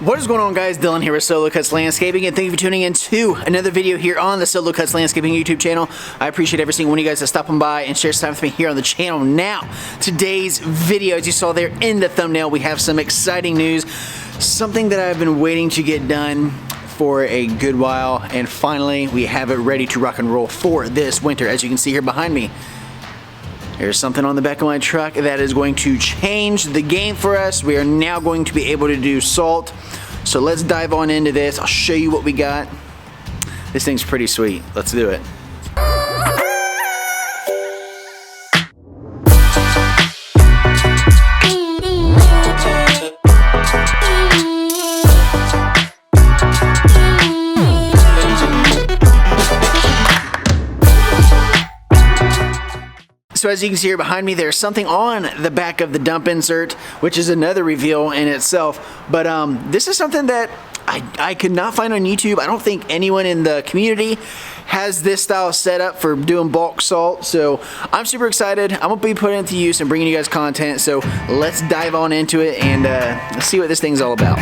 What is going on, guys? Dylan here with Solo Cuts Landscaping, and thank you for tuning in to another video here on the Solo Cuts Landscaping YouTube channel. I appreciate every single one of you guys that stopping by and share some time with me here on the channel. Now, today's video, as you saw there in the thumbnail, we have some exciting news, something that I've been waiting to get done for a good while, and finally we have it ready to rock and roll for this winter. As you can see here behind me, there's something on the back of my truck that is going to change the game for us. We are now going to be able to do salt. So let's dive on into this. I'll show you what we got. This thing's pretty sweet. Let's do it. So as you can see here behind me, there's something on the back of the dump insert, which is another reveal in itself. But this is something that I could not find on YouTube. I don't think anyone in the community has this style set up for doing bulk salt. So I'm super excited. I'm gonna be putting it to use and bringing you guys content. So let's dive on into it and let's see what this thing's all about.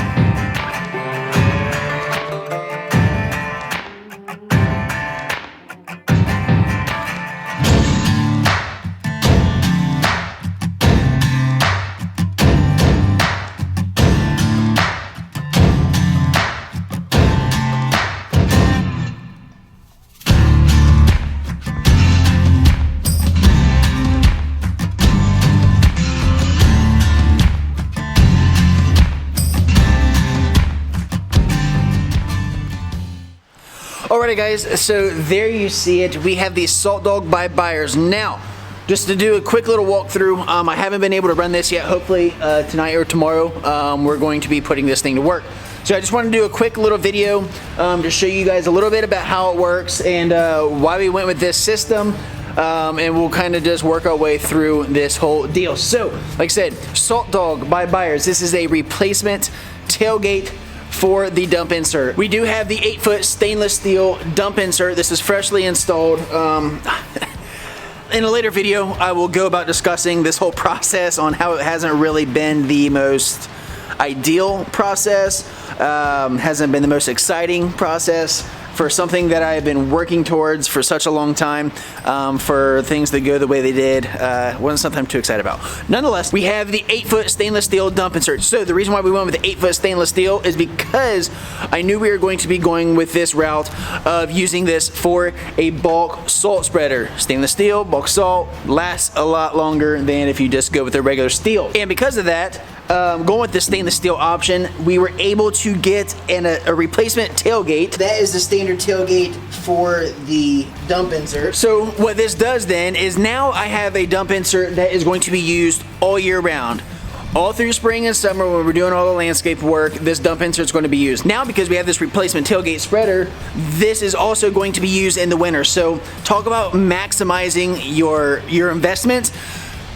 Alrighty guys, so there you see it. We have the Salt Dog by Buyers. Now, just to do a quick little walkthrough, I haven't been able to run this yet. Hopefully tonight or tomorrow we're going to be putting this thing to work. So I just want to do a quick little video to show you guys a little bit about how it works and why we went with this system. And we'll kind of just work our way through this whole deal. So, like I said, Salt Dog by Buyers. This is a replacement tailgate for the dump insert. We do have the 8-foot stainless steel dump insert. This is freshly installed. In a later video, I will go about discussing this whole process on how it hasn't really been the most ideal process, hasn't been the most exciting process for something that I've been working towards for such a long time, for things to go the way they did. Wasn't something I'm too excited about. Nonetheless, we have the 8-foot stainless steel dump insert. So the reason why we went with the 8-foot stainless steel is because I knew we were going to be going with this route of using this for a bulk salt spreader. Stainless steel, bulk salt, lasts a lot longer than if you just go with the regular steel. And because of that, going with the stainless steel option, we were able to get a replacement tailgate. That is the standard tailgate for the dump insert. So what this does then is now I have a dump insert that is going to be used all year round. All through spring and summer when we're doing all the landscape work, this dump insert is going to be used. Now, because we have this replacement tailgate spreader, this is also going to be used in the winter. So talk about maximizing your investment.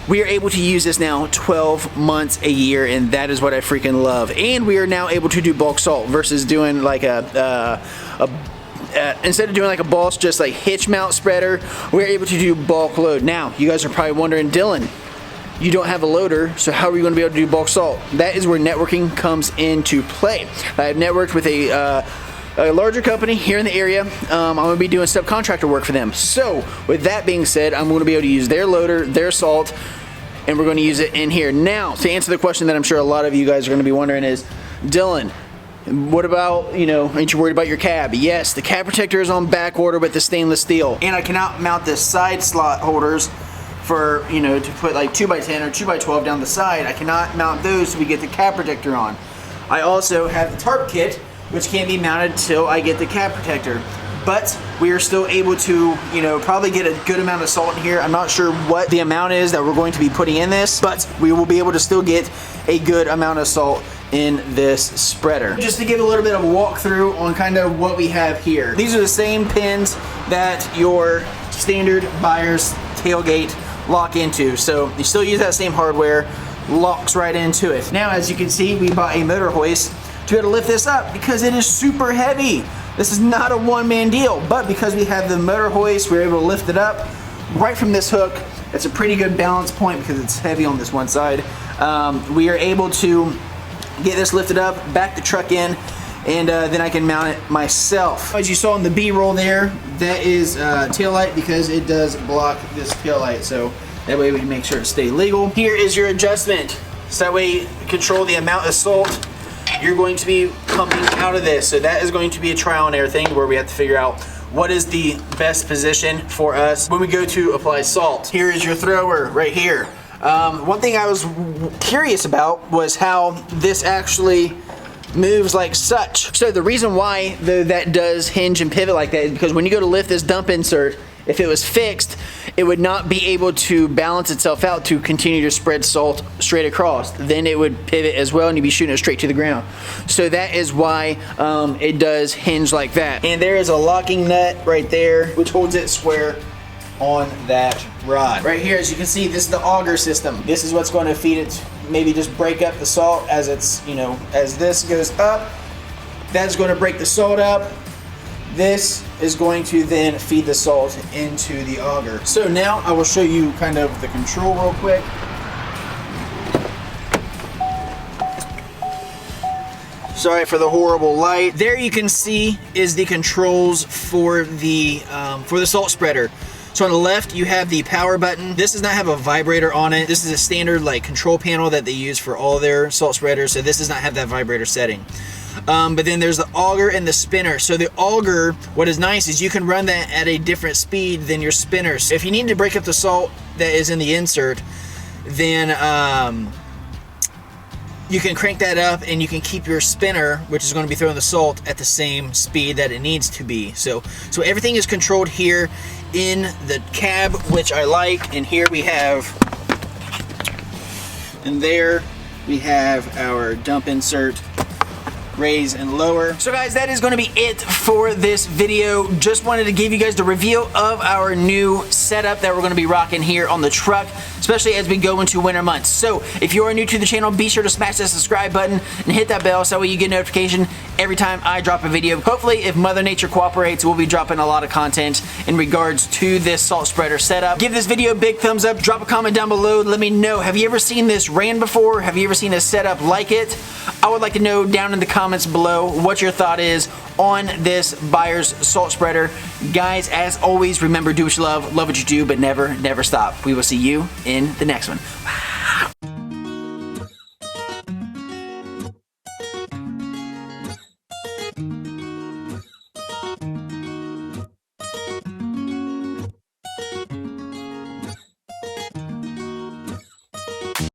We are able to use this now 12 months a year, and that is what I freaking love. And we are now able to do bulk salt versus doing like instead of doing like a boss, just like hitch mount spreader, we're able to do bulk load. Now, you guys are probably wondering, Dylan, you don't have a loader, so how are you going to be able to do bulk salt? That is where networking comes into play. I've networked with a larger company here in the area. I'm going to be doing subcontractor work for them. So with that being said, I'm going to be able to use their loader, their salt, and we're going to use it in here. Now, to answer the question that I'm sure a lot of you guys are going to be wondering is, Dylan, what about, you know, aren't you worried about your cab? Yes, the cab protector is on back order with the stainless steel. And I cannot mount the side slot holders for, you know, to put like 2x10 or 2x12 down the side. I cannot mount those so we get the cab protector on. I also have the tarp kit, which can be mounted till I get the cab protector. But we are still able to, you know, probably get a good amount of salt in here. I'm not sure what the amount is that we're going to be putting in this, but we will be able to still get a good amount of salt in this spreader. Just to give a little bit of a walkthrough on kind of what we have here. These are the same pins that your standard Buyers tailgate lock into. So you still use that same hardware, locks right into it. Now, as you can see, we bought a motor hoist to be able to lift this up because it is super heavy. This is not a one-man deal, but because we have the motor hoist, we're able to lift it up right from this hook. It's a pretty good balance point because it's heavy on this one side. We are able to get this lifted up, back the truck in, and then I can mount it myself. As you saw in the B-roll there, that is tail light, because it does block this tail light, so that way we can make sure to stay legal. Here is your adjustment, so that way you control the amount of salt you're going to be pumping out of this. So that is going to be a trial and error thing where we have to figure out what is the best position for us when we go to apply salt. Here is your thrower right here. One thing I was curious about was how this actually moves like such. So the reason why that does hinge and pivot like that is because when you go to lift this dump insert, if it was fixed, it would not be able to balance itself out to continue to spread salt straight across. Then it would pivot as well and you'd be shooting it straight to the ground. So that is why it does hinge like that. And there is a locking nut right there which holds it square on that rod. Right here, as you can see, this is the auger system. This is what's going to feed it, maybe just break up the salt as it's, you know, as this goes up, that's going to break the salt up. This is going to then feed the salt into the auger. So now I will show you kind of the control real quick. Sorry for the horrible light. There you can see is the controls for the salt spreader. So on the left you have the power button. This does not have a vibrator on it. This is a standard like control panel that they use for all their salt spreaders, so this does not have that vibrator setting. But then there's the auger and the spinner. So the auger, what is nice is you can run that at a different speed than your spinners. If you need to break up the salt that is in the insert, then you can crank that up and you can keep your spinner, which is going to be throwing the salt, at the same speed that it needs to be. So everything is controlled here in the cab, which I like. And here we have, and there we have our dump insert, raise and lower. So guys, that is going to be it for this video. Just wanted to give you guys the reveal of our new setup that we're going to be rocking here on the truck, especially as we go into winter months. So if you are new to the channel, be sure to smash that subscribe button and hit that bell so that way you get notification every time I drop a video. Hopefully, if Mother Nature cooperates, we'll be dropping a lot of content in regards to this salt spreader setup. Give this video a big thumbs up, drop a comment down below, let me know, have you ever seen this ran before? Have you ever seen a setup like it? I would like to know down in the comments below what your thought is on this buyer's salt spreader. Guys, as always, remember, do what you love what you do, but never stop. We will see you in the next one. Bye.